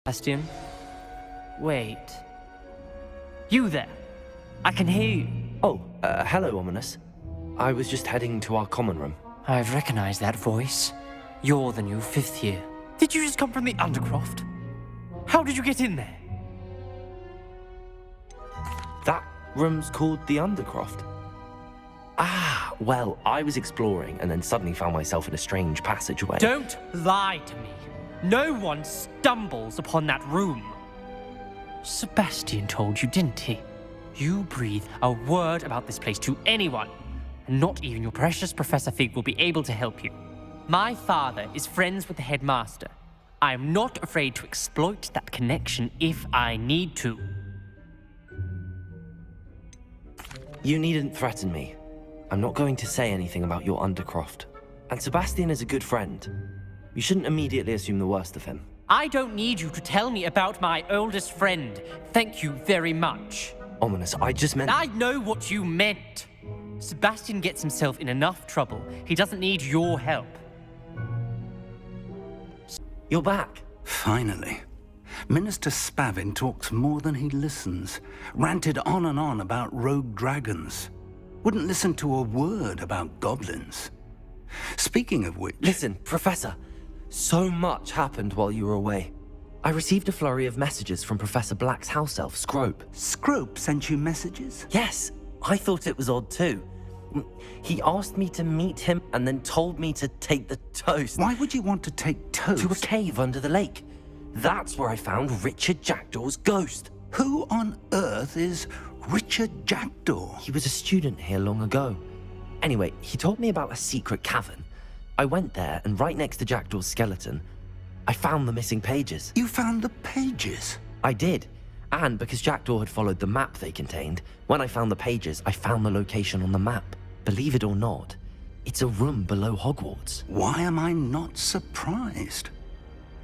Sebastian? Wait. You there? I can hear you. Oh, hello, Ominous. I was just heading to our common room. I've recognized that voice. You're the new 5th year. Did you just come from the Undercroft? How did you get in there? That room's called the Undercroft. Ah, well, I was exploring and then suddenly found myself in a strange passageway. Don't lie to me. No one stumbles upon that room. Sebastian told you, didn't he? You breathe a word about this place to anyone, and not even your precious Professor Fig will be able to help you. My father is friends with the headmaster. I am not afraid to exploit that connection if I need to. You needn't threaten me. I'm not going to say anything about your Undercroft. And Sebastian is a good friend. You shouldn't immediately assume the worst of him. I don't need you to tell me about my oldest friend. Thank you very much. Ominous, I just meant... I know what you meant. Sebastian gets himself in enough trouble. He doesn't need your help. You're back. Finally. Minister Spavin talks more than he listens. Ranted on and on about rogue dragons. Wouldn't listen to a word about goblins. Speaking of which... Listen, Professor. So much happened while you were away. I received a flurry of messages from Professor Black's house elf, Scrope. Scrope sent you messages? Yes, I thought it was odd too. He asked me to meet him and then told me to take the toast. Why would you want to take toast? To a cave under the lake. That's where I found Richard Jackdaw's ghost. Who on earth is Richard Jackdaw? He was a student here long ago. Anyway, he told me about a secret cavern. I went there, and right next to Jackdaw's skeleton, I found the missing pages. You found the pages? I did. And because Jackdaw had followed the map they contained, when I found the pages, I found the location on the map. Believe it or not, it's a room below Hogwarts. Why am I not surprised?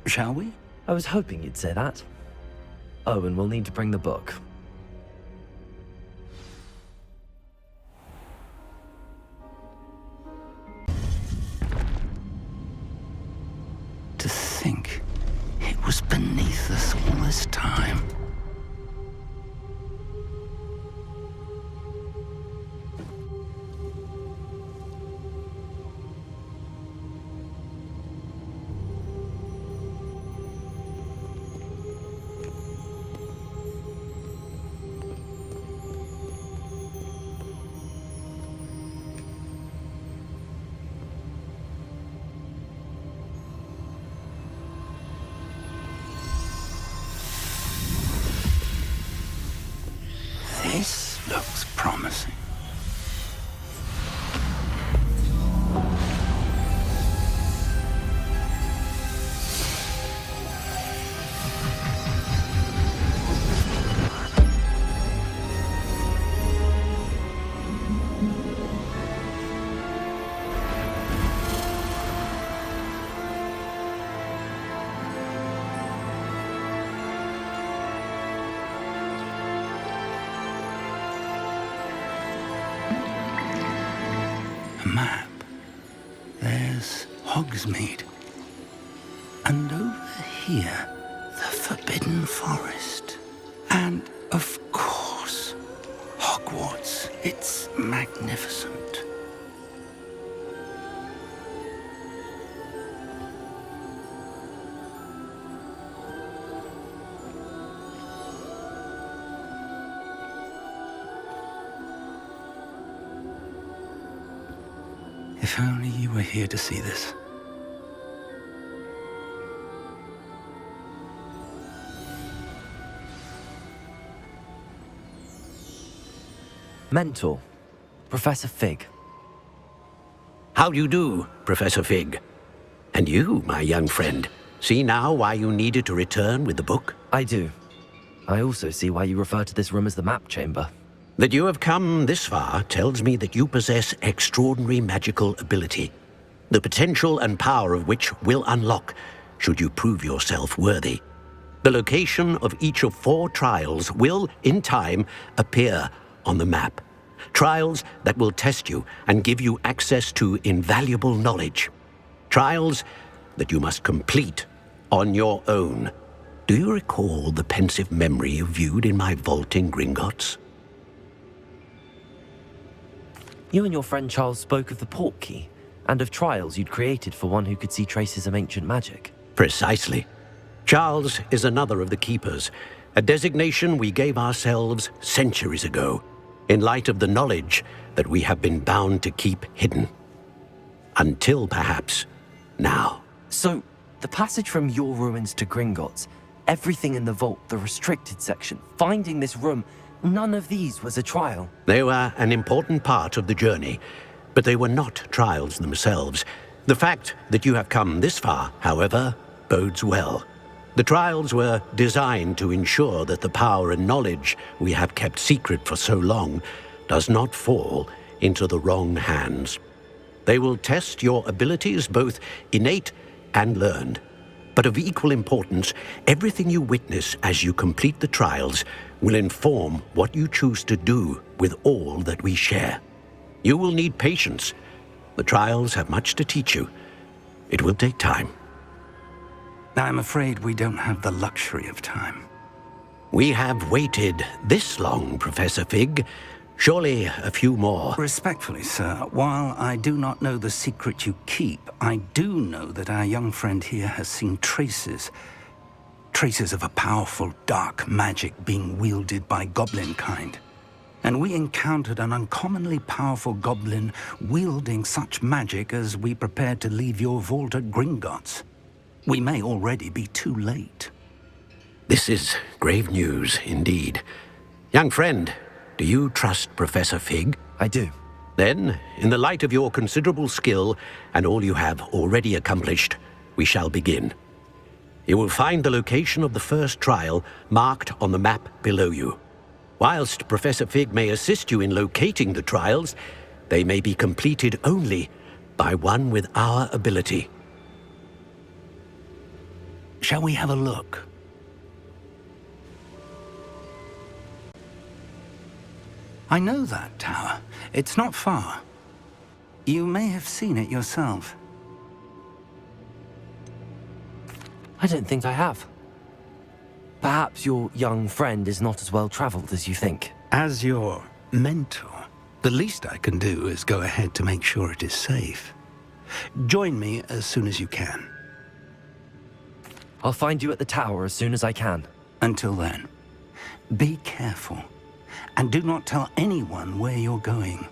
Shall we? I was hoping you'd say that. Oh, and we'll need to bring the book. To think it was beneath us all this time. This looks promising. A map. There's Hogsmeade. And over here, the Forbidden Forest. And, of course, Hogwarts. It's magnificent. If only you were here to see this. Mentor, Professor Fig. How do you do, Professor Fig? And you, my young friend, see now why you needed to return with the book? I do. I also see why you refer to this room as the map chamber. That you have come this far tells me that you possess extraordinary magical ability, the potential and power of which will unlock should you prove yourself worthy. The location of each of 4 trials will, in time, appear on the map. Trials that will test you and give you access to invaluable knowledge. Trials that you must complete on your own. Do you recall the pensive memory you viewed in my vault in Gringotts? You and your friend Charles spoke of the port key, and of trials you'd created for one who could see traces of ancient magic. Precisely. Charles is another of the Keepers, a designation we gave ourselves centuries ago, in light of the knowledge that we have been bound to keep hidden. Until, perhaps, now. So, the passage from your ruins to Gringotts, everything in the vault, the restricted section, finding this room, none of these was a trial. They were an important part of the journey, but they were not trials themselves. The fact that you have come this far, however, bodes well. The trials were designed to ensure that the power and knowledge we have kept secret for so long does not fall into the wrong hands. They will test your abilities, both innate and learned. But of equal importance, everything you witness as you complete the trials will inform what you choose to do with all that we share. You will need patience. The trials have much to teach you. It will take time. I'm afraid we don't have the luxury of time. We have waited this long, Professor Fig. Surely a few more. Respectfully, sir, while I do not know the secret you keep, I do know that our young friend here has seen traces of a powerful dark magic being wielded by goblin kind. And we encountered an uncommonly powerful goblin wielding such magic as we prepared to leave your vault at Gringotts. We may already be too late. This is grave news indeed. Young friend, do you trust Professor Fig? I do. Then, in the light of your considerable skill and all you have already accomplished, we shall begin. You will find the location of the first trial marked on the map below you. Whilst Professor Fig may assist you in locating the trials, they may be completed only by one with our ability. Shall we have a look? I know that tower. It's not far. You may have seen it yourself. I don't think I have. Perhaps your young friend is not as well traveled as you think. As your mentor, the least I can do is go ahead to make sure it is safe. Join me as soon as you can. I'll find you at the tower as soon as I can. Until then, be careful, and do not tell anyone where you're going.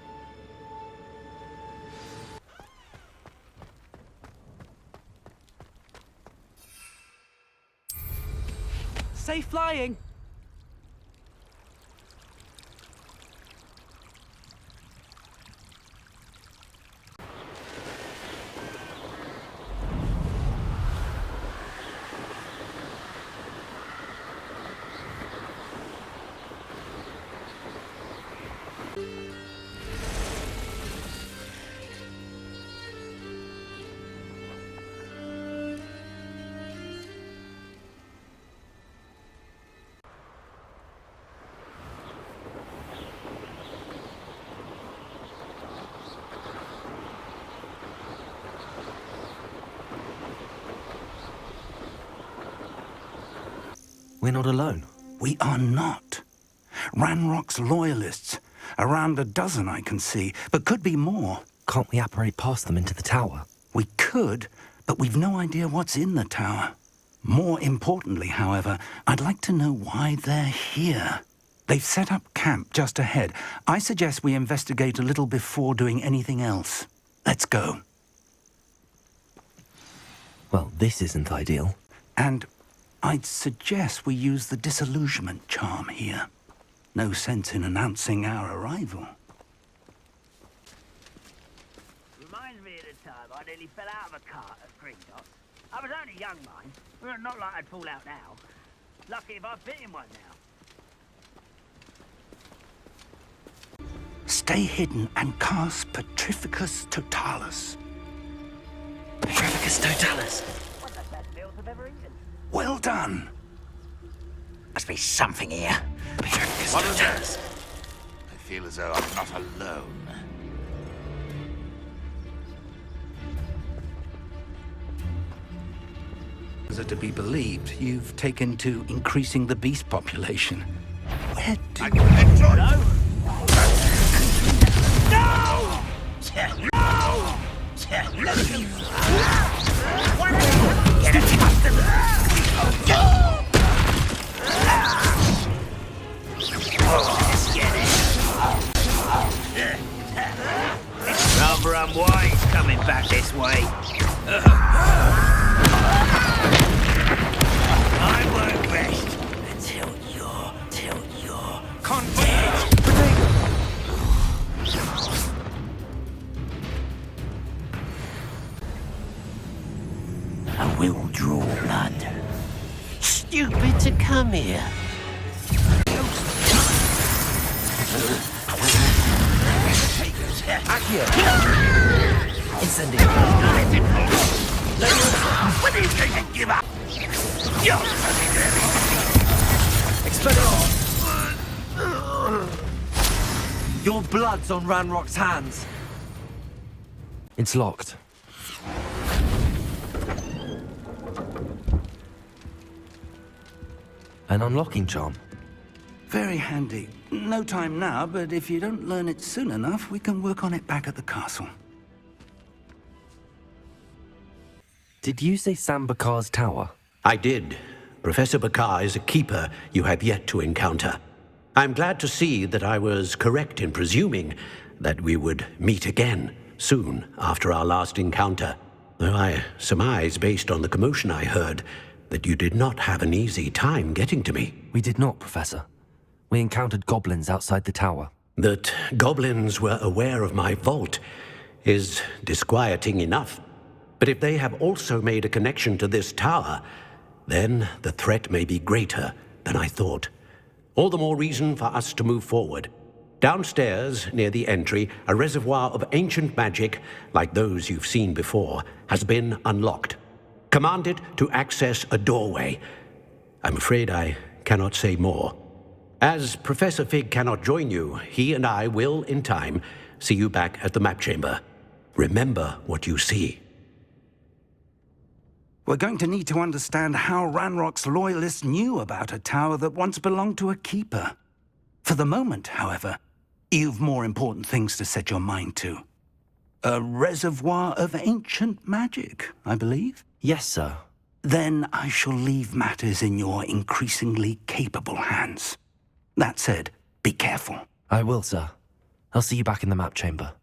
Safe flying! We're not alone. We are not. Ranrock's loyalists. Around a dozen I can see, but could be more. Can't we apparate past them into the tower? We could, but we've no idea what's in the tower. More importantly, however, I'd like to know why they're here. They've set up camp just ahead. I suggest we investigate a little before doing anything else. Let's go. Well, this isn't ideal. And I'd suggest we use the disillusionment charm here. No sense in announcing our arrival. Reminds me of the time I nearly fell out of a cart at Gringotts. I was only young, mind. Well, not like I'd fall out now. Lucky if I fit in one now. Stay hidden and cast Petrificus Totalis. Petrificus Totalis! What's the best meals I've ever eaten? Well done. Must be something here. Petrificus What is Totalis! I feel as though I'm not alone. are to be believed, you've taken to increasing the beast population. Where do you... No! Rather unwise coming back this way. I won't rest until you're content. I will draw blood. Stupid to come here. Incendiary. When are you going to give up? Your blood's on Ranrock's hands. It's locked. An unlocking charm. Very handy. No time now, but if you don't learn it soon enough, we can work on it back at the castle. Did you say Sam Bakar's tower? I did. Professor Bakar is a keeper you have yet to encounter. I'm glad to see that I was correct in presuming that we would meet again soon after our last encounter. Though I surmise, based on the commotion I heard, that you did not have an easy time getting to me. We did not, Professor. We encountered goblins outside the tower. That goblins were aware of my vault is disquieting enough. But if they have also made a connection to this tower, then the threat may be greater than I thought. All the more reason for us to move forward. Downstairs, near the entry, a reservoir of ancient magic, like those you've seen before, has been unlocked. Command it to access a doorway. I'm afraid I cannot say more. As Professor Fig cannot join you, he and I will, in time, see you back at the map chamber. Remember what you see. We're going to need to understand how Ranrock's loyalists knew about a tower that once belonged to a keeper. For the moment, however, you've more important things to set your mind to. A reservoir of ancient magic, I believe? Yes, sir. Then I shall leave matters in your increasingly capable hands. That said, be careful. I will, sir. I'll see you back in the map chamber.